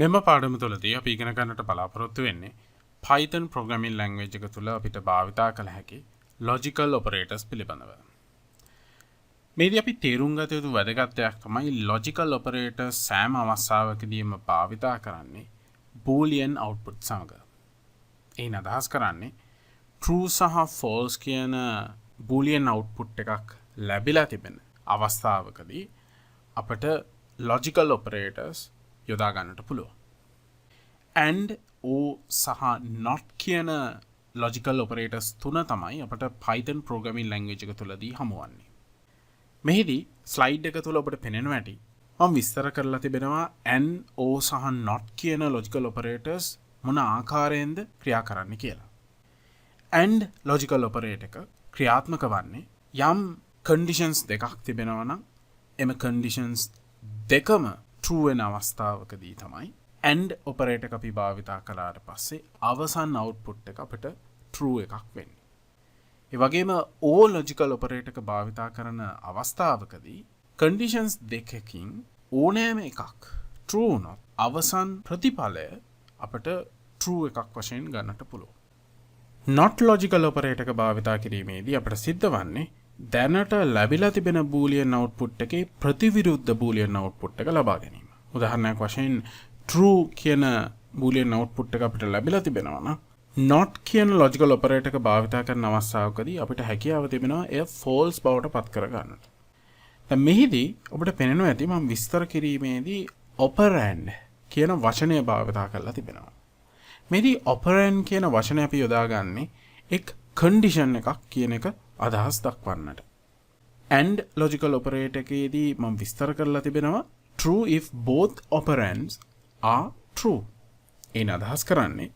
මෙම පාඩම තුළදී අපි ඉගෙන ගන්නට බලාපොරොත්තු වෙන්නේ Python programming language එක තුළ අපිට භාවිතා කළ හැකි logical operators පිළිබඳව. මේදී අපි තේරුම් ගත යුතු වැදගත් දෙයක් තමයි logical operators සෑම අවස්ථාවකදීම භාවිතා කරන්නේ boolean output සමග. එයින් අදහස් කරන්නේ true සහ false කියන boolean output එකක් ලැබිලා තිබෙන අවස්ථාවකදී අපට logical operators යොදා ගන්නට පුළුවන්. and or සහ not කියන logical operators තුන තමයි අපට Python programming language එක තුලදී හමුවන්නේ. මෙහිදී slide එක තුල ඔබට පෙනෙනවා ඇති මම විස්තර කරලා තිබෙනවා and or සහ not කියන logical operators මොන ආකාරයෙන්ද ක්‍රියා කරන්නේ කියලා. and logical operator එක ක්‍රියාත්මක වන්නේ යම් conditions දෙකක් තිබෙනවා නම් එම conditions දෙකම true වෙන අවස්ථාවකදී තමයි and operator එක අපි භාවිතා කළාට පස්සේ අවසන් output එක අපිට true එකක් වෙන්නේ. ඒ වගේම all logical operator එක භාවිතා කරන අවස්ථාවකදී conditions දෙකකින් ඕනෑම එකක් true වුණොත් අවසන් ප්‍රතිඵලය අපිට true එකක් වශයෙන් ගන්නට පුළුවන්. not logical operator එක භාවිතා කිරීමේදී අපිට සිද්ධ වන්නේ දැනට ලැබිලා තිබෙන boolean output එකේ ප්‍රතිවිරුද්ධ boolean output එක ලබා ගැනීම. උදාහරණයක් වශයෙන් true කියන boolean output එක අපිට ලැබිලා තිබෙනවා නම් not කියන logical operator එක භාවිතා කරන අවස්ථාවකදී අපිට හැකියාව තිබෙනවා එය false බවට පත් කර ගන්නට. දැන් මෙහිදී ඔබට පේනවා ඇති මම විස්තර කිරීමේදී operand කියන වචනය භාවිතා කරලා තිබෙනවා. මෙහිදී operand කියන වචනය අපි යොදාගන්නේ එක් condition එකක් කියන එක අදහස් දක්වන්නට. and logical operator එකේදී මම විස්තර කරලා තිබෙනවා true if both operands are true. එන අදහස් කරන්නේ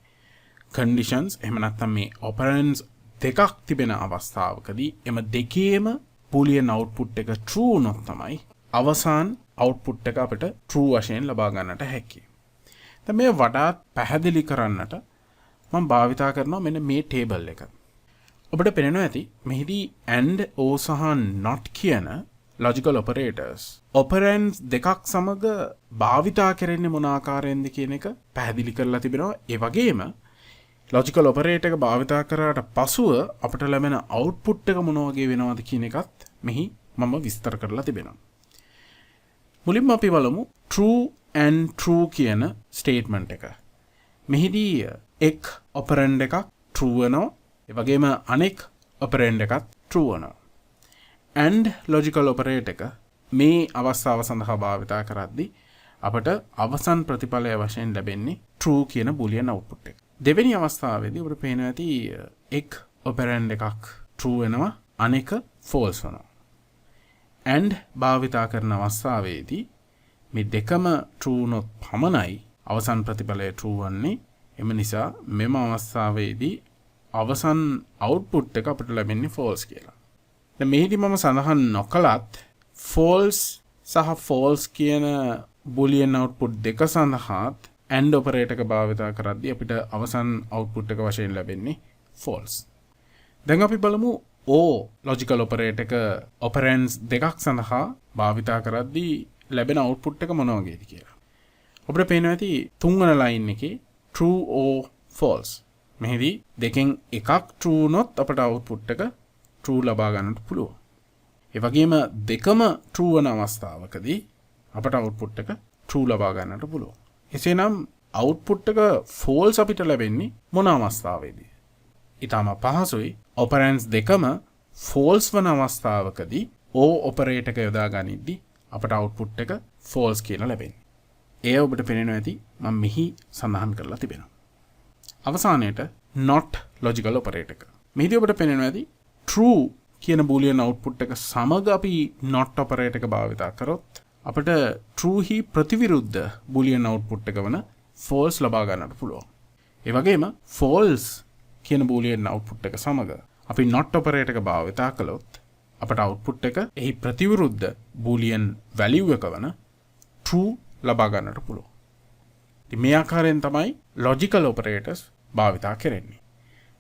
conditions එහෙම නැත්නම් මේ operands දෙකක් තිබෙන අවස්ථාවකදී එම දෙකේම boolean output එක true වුණොත් තමයි අවසාන output එක අපිට true වශයෙන් ලබා ගන්නට හැකි. දැන් මේ වඩාත් පැහැදිලි කරන්නට මම භාවිතා කරනවා මෙන්න මේ table එක. ඔබට පේනවා ඇති මෙහිදී and or සහ not කියන logical operators operands දෙකක් සමග භාවිතා කරන්නේ මොන ආකාරයෙන්ද කියන එක පැහැදිලි කරලා තිබෙනවා. ඒ වගේම logical operator එක භාවිතා කරාට පසුව අපට ලැබෙන output එක මොන වගේ වෙනවද කියන එකත් මෙහි මම විස්තර කරලා තිබෙනවා. මුලින්ම අපි බලමු true and true කියන statement එක. මෙහිදී එක් operand එකක් true වෙනවා. ඒ වගේම අනෙක් operand එකත් true වෙනවා. and logical operator එක මේ අවස්ථාව සඳහා භාවිතා කරද්දී අපට අවසන් ප්‍රතිඵලය වශයෙන් ලැබෙන්නේ true කියන boolean output එක. දෙවෙනි අවස්ථාවේදී ඔබට පේනවා ඇති එක් operand එකක් true වෙනවා අනෙක false වෙනවා. and භාවිතා කරන අවස්ථාවේදී මේ දෙකම true වුණොත් පමණයි අවසන් ප්‍රතිඵලය true වන්නේ. එම නිසා මෙම අවස්ථාවේදී අවසන් output එක අපිට ලැබෙන්නේ false කියලා. දැන් මෙහිදී මම සඳහන් නොකලත් false සහ false කියන boolean output දෙක සඳහාත් and operator එක භාවිතා කරද්දී අපිට අවසන් output එක වශයෙන් ලැබෙන්නේ false. දැන් අපි බලමු or logical operator එක operands දෙකක් සඳහා භාවිතා කරද්දී ලැබෙන output එක මොන වගේද කියලා. ඔබට පේනවා ඇති තුන්වන line එකේ true or false. මෙහිදී දෙකෙන් එකක් true වුණොත් අපට output එක true ලබා ගන්නට පුළුවන්. ඒ වගේම දෙකම true වන අවස්ථාවකදී අපට output එක true ලබා ගන්නට පුළුවන්. එසේනම් output එක false අපිට ලැබෙන්නේ මොන අවස්ථාවේදී? ඊටම පහසුයි operands දෙකම false වන අවස්ථාවකදී or operator එක යොදා ගනිද්දී අපට output එක false කියලා ලැබෙන්නේ. එය ඔබට පේනවා ඇති මම මෙහි සඳහන් කරලා තිබෙනවා. අවසානයේට not logical operator එක. මෙහිදී ඔබට පේනවා ඇති true කියන boolean output එක සමග අපි not operator එක භාවිතා කරොත් අපිට true හි ප්‍රතිවිරුද්ධ boolean output එක වන false ලබා ගන්නට පුළුවන්. ඒ වගේම false කියන boolean output එක සමග අපි not operator එක භාවිතා කළොත් අපට output එක එහි ප්‍රතිවිරුද්ධ boolean value එක වන true ලබා ගන්නට පුළුවන්. ඉතින් මේ ආකාරයෙන් තමයි logical operators භාවිතා කරන්නේ.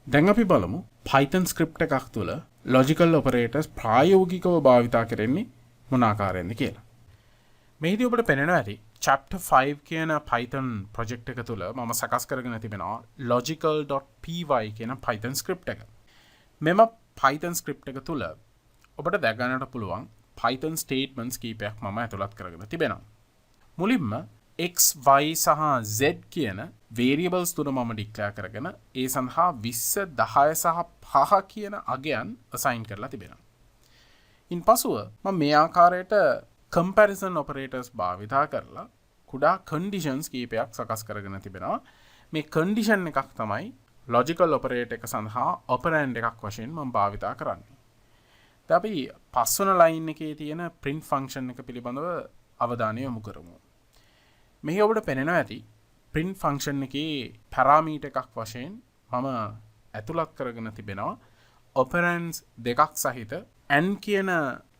දැන් අපි බලමු Python script එකක් තුළ logical operators ප්‍රායෝගිකව භාවිතා කරන්නේ මොන ආකාරයෙන්ද කියලා. මේදී ඔබට පෙනෙනවා ඇති chapter 5 කියන Python project එක තුල මම සකස් කරගෙන තිබෙනවා logical.py කියන Python script එක. මෙම Python script එක තුල ඔබට දැක ගන්නට පුළුවන් Python statements කීපයක් මම ඇතුළත් කරගෙන තිබෙනවා. මුලින්ම x, y සහ z කියන variables තුන මම declare කරගෙන ඒ සඳහා 20, 10 සහ 5 කියන අගයන් assign කරලා තිබෙනවා. ඉන්පසුව මම මේ ආකාරයට comparison operators භාවිතා කරලා කුඩා conditions කීපයක් සකස් කරගෙන තිබෙනවා. මේ condition එකක් තමයි logical operator එක සඳහා operand එකක් වශයෙන් මම භාවිතා කරන්නේ. දැන් අපි පස්වන line එකේ තියෙන print function එක පිළිබඳව අවධානය යොමු කරමු. මෙහි ඔබට පෙනෙනවා ඇති print function එකේ parameter එකක් වශයෙන් මම ඇතුළත් කරගෙන තිබෙනවා operands දෙකක් සහිත and කියන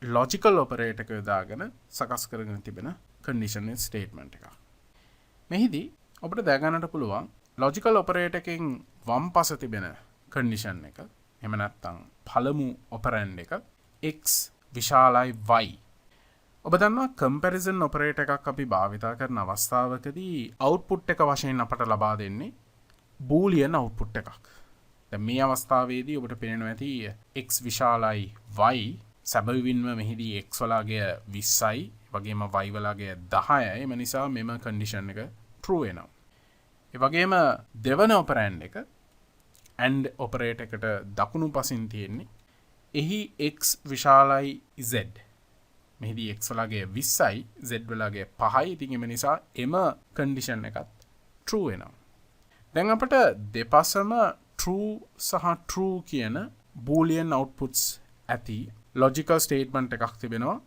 logical operator එක යොදාගෙන සකස් කරගෙන තිබෙන conditional statement එකක්. මෙහිදී ඔබට දැක ගන්නට පුළුවන් logical operator එකෙන් වම් පස තිබෙන condition එක එහෙම නැත්නම් පළමු operand එක x විශාලයි y. ඔබ දන්නවා comparison operator එකක් අපි භාවිතා කරන අවස්ථාවකදී output එක වශයෙන් අපට ලබා දෙන්නේ boolean output එකක්. දැන් මේ අවස්ථාවේදී ඔබට පේනවා ඇති x විශාලයි y සැබවින්ම මෙහිදී x වලාගේ 20යි වගේම y වලාගේ 10යි. එම නිසා මෙම condition එක true වෙනවා. ඒ වගේම දෙවන operand එක and operator එකට දකුණු පසින් තියෙන්නේ එහි x විශාලයි z. මෙහිදී x වලාගේ 20යි z වලාගේ 5යි. ඉතින් එම නිසා එම condition එකත් true වෙනවා. දැන් අපට දෙපසම true සහ true කියන boolean outputs ඇති logical statement එකක් තිබෙනවා.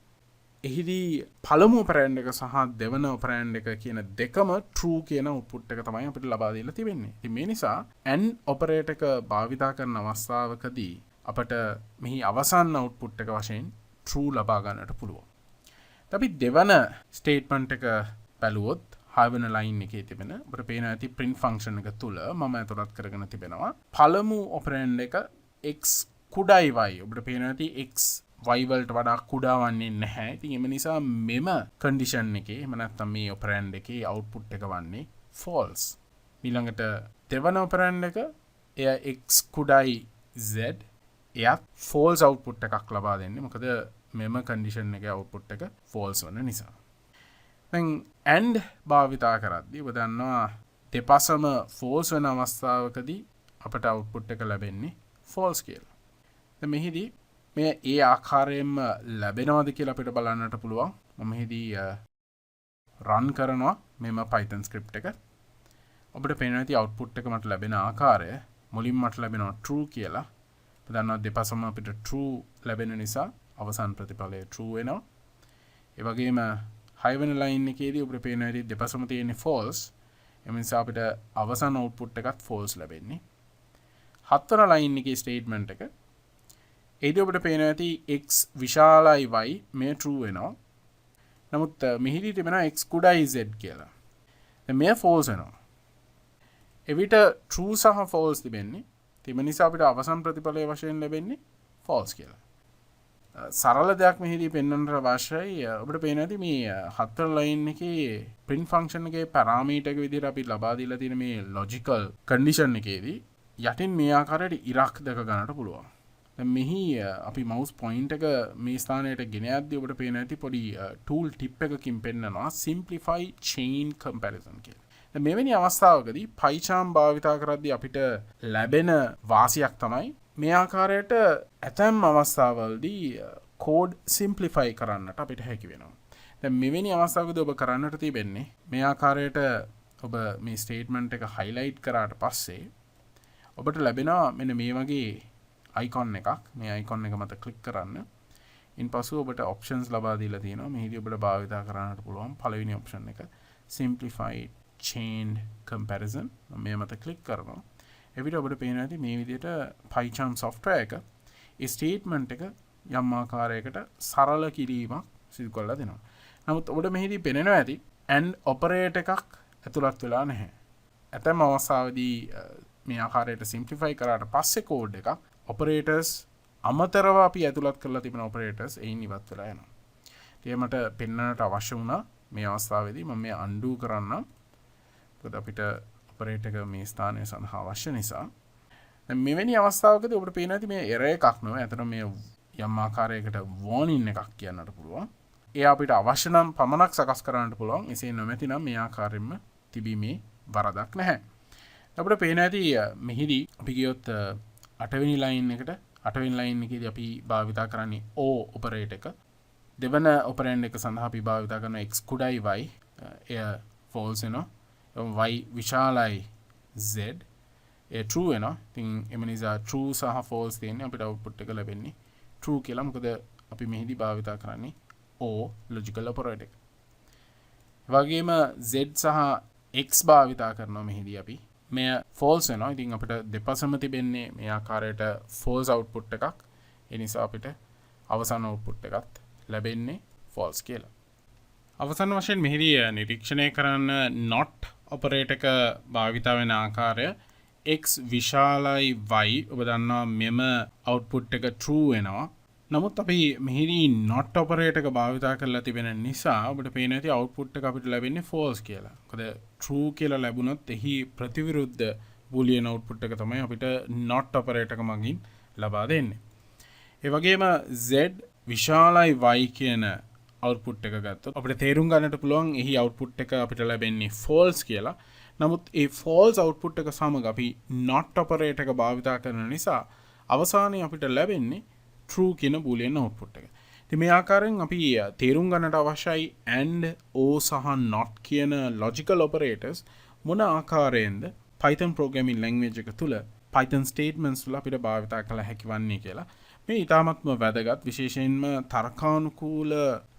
එහිදී පළමු operand එක සහ දෙවන operand එක කියන දෙකම true කියන output එක තමයි අපිට ලබා දීලා තිබෙන්නේ. ඉතින් මේ නිසා and operator එක භාවිතා කරන අවස්ථාවකදී අපට මෙහි අවසන් output එක වශයෙන් true ලබා ගන්නට පුළුවන්. අපි දෙවන statement එක බැලුවොත් හයවන line එකේ තිබෙන අපිට පේන ඇති print function එක තුල මම ඇතුළත් කරගෙන තිබෙනවා පළමු operand එක x කුඩායි y. ඔබට පේන ඇති x y වලට වඩා කුඩා වන්නේ නැහැ. ඉතින් එම නිසා මෙම condition එකේ එහෙම නැත්නම් මේ operand එකේ output එක වන්නේ false. ඊළඟට දෙවන operand එක එය x කුඩායි z එයත් false output එකක් ලබා දෙන්නේ. මොකද මෙම condition එකේ output එක false වන නිසා. දැන් and භාවිතා කරද්දී ඔබ දන්නවා දෙපසම false වෙන අවස්ථාවකදී අපට output එක ලැබෙන්නේ false කියලා. දැන් මෙහිදී මේ ඒ ආකාරයෙන්ම ලැබෙනවද කියලා අපිට බලන්නට පුළුවන්. මම මෙහිදී run කරනවා මෙම Python script එක. ඔබට පේනවා ඇති output එක මට ලැබෙන ආකාරය මුලින්ම මට ලැබෙනවා true කියලා. අපි දන්නවා දෙපසම අපිට true ලැබෙන නිසා අවසන් ප්‍රතිඵලය true වෙනවා. ඒ වගේම 6 වෙනි line එකේදී ඔබට පේනවා ඇති දෙපසම තියෙන්නේ false. ඒ නිසා අපිට අවසන් output එකත් false ලැබෙන්නේ. 7 වෙනි line එකේ statement එක ඒදී ඔබට පේනවා ඇති x විශාලයි y මේ true වෙනවා. නමුත් මෙහිදී තිබෙනවා x කුඩායි z කියලා. දැන් මේ false වෙනවා. එවිට true සහ false තිබෙන්නේ. ඒ නිසා අපිට අවසන් ප්‍රතිඵලය වශයෙන් ලැබෙන්නේ false කියලා. සරල දෙයක් මෙහිදී පෙන්වන්නට අවශ්‍යයි. ඔබට පේනවා ඇති මේ 7 වෙනි line එකේ print function එකේ parameter එක විදිහට අපි ලබා දීලා තියෙන මේ logical condition එකේදී යටින් මේ ආකාරයට ඉරක් දැක ගන්නට පුළුවන්. දැන් මෙහි අපි mouse point එක මේ ස්ථානයට ගෙන යද්දී ඔබට පේනවා ඇති පොඩි tool tip එකකින් පෙන්නනවා simplify chain comparison කියලා. දැන් මෙවැනි අවස්ථාවකදී PyCharm භාවිතා කරද්දී අපිට ලැබෙන වාසියක් තමයි මේ ආකාරයට ඇතැම් අවස්ථාවලදී code simplify කරන්නට අපිට හැකි වෙනවා. දැන් මෙවැනි අවස්ථාවකදී ඔබ කරන්නට තිබෙන්නේ මේ ආකාරයට ඔබ මේ statement එක highlight කරාට පස්සේ ඔබට ලැබෙනවා මෙන්න මේ වගේ icon එකක්. මේ icon එක මත click කරන්න. ඉන්පසු ඔබට options ලබා දීලා තියෙනවා. මෙහිදී ඔබට භාවිතා කරන්නට පුළුවන් පළවෙනි option එක simplified chain comparison. මම මේ මත click කරනවා. එවිට ඔබට පේනවා ඇති මේ විදිහට PyCharm software එක ඒ statement එක යම් ආකාරයකට සරල කිරීමක් සිදු කරලා දෙනවා. නමුත් ඔබට මෙහිදී පේනවා ඇති and operator එකක් ඇතුළත් වෙලා නැහැ. ඇතැම් අවස්ථාවදී මේ ආකාරයට simplify කරාට පස්සේ code එකක් operators අමතරව අපි ඇතුළත් කරලා තිබෙන operators එයින් ඉවත් වෙලා යනවා. ඒ මට පෙන්වන්නට අවශ්‍ය වුණා මේ අවස්ථාවේදී මම මේ undo කරන්නම්. මොකද අපිට ඔපරේටර් එක මේ ස්ථානය සඳහා අවශ්‍ය නිසා. දැන් මෙවැනි අවස්ථාවකදී ඔබට පේනවා ඇති මේ error එකක් නෙවෙයි. අතන මේ යම් ආකාරයකට warning එකක් කියන්නට පුළුවන්. ඒ අපිට අවශ්‍ය නම් පමණක් සකස් කරන්නට පුළුවන්. එසේ නොමැතිනම් මේ ආකාරයෙන්ම තිබීමේ වරදක් නැහැ. අපිට පේන ඇති මෙහිදී අපි ගියොත් 8 වෙනි ලයින් එකට 8 වෙනි ලයින් එකේදී අපි භාවිතා කරන්නේ O ඔපරේටර් එක. දෙවන ඔපරෙන්ඩ් එක සඳහා අපි භාවිතා කරන x කුඩයි y එය false වෙනවා. y විශාලයි z ඒ true වෙනවා. ඉතින් එම නිසා true සහ false තියෙන්නේ අපිට output එක ලැබෙන්නේ true කියලා. මොකද අපි මෙහිදී භාවිතා කරන්නේ O logical operator එක. වගේම z සහ x භාවිතා කරනවා මෙහිදී අපි. මෙය false වෙනවා. ඉතින් අපිට දෙපසම තිබෙන්නේ මේ ආකාරයට false output එකක්. ඒ නිසා අපිට අවසාන output එකත් ලැබෙන්නේ false කියලා. අවසාන වශයෙන් මෙහිදී නිරීක්ෂණය කරන්න not operator එක භාවිතා වෙන ආකාරය x විශාලයි y ඔබ දන්නවා මෙම output එක true වෙනවා. නමුත් අපි මෙහිදී not operator එක භාවිතා කරලා තිබෙන නිසා ඔබට පේන ඇති output එක අපිට ලැබෙන්නේ false කියලා. මොකද true කියලා ලැබුණොත් එහි ප්‍රතිවිරුද්ධ boolean output එක තමයි අපිට not operator එක මගින් ලබා දෙන්නේ. ඒ වගේම z විශාලයි y කියන output එක ගත්තොත් අපිට තේරුම් ගන්නට පුළුවන් එහි output එක අපිට ලැබෙන්නේ false කියලා. නමුත් ඒ false output එක සමග අපි not operator එක භාවිතා කරන නිසා අවසානයේ අපිට ලැබෙන්නේ true කියන boolean output එක. ඉතින් මේ ආකාරයෙන් අපි තේරුම් ගන්නට අවශ්‍යයි and or සහ not කියන logical operators මොන ආකාරයෙන්ද Python programming language එක තුල Python statements වල අපිට භාවිතා කළ හැකි වන්නේ කියලා. මේ ඉතාමත්ම වැදගත් විශේෂයෙන්ම තර්කානුකූල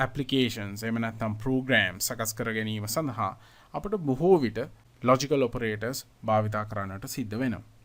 applications එහෙම නැත්නම් programs සකස් කර ගැනීම සඳහා අපිට බොහෝ විට logical operators භාවිතා කරන්නට සිද්ධ වෙනවා.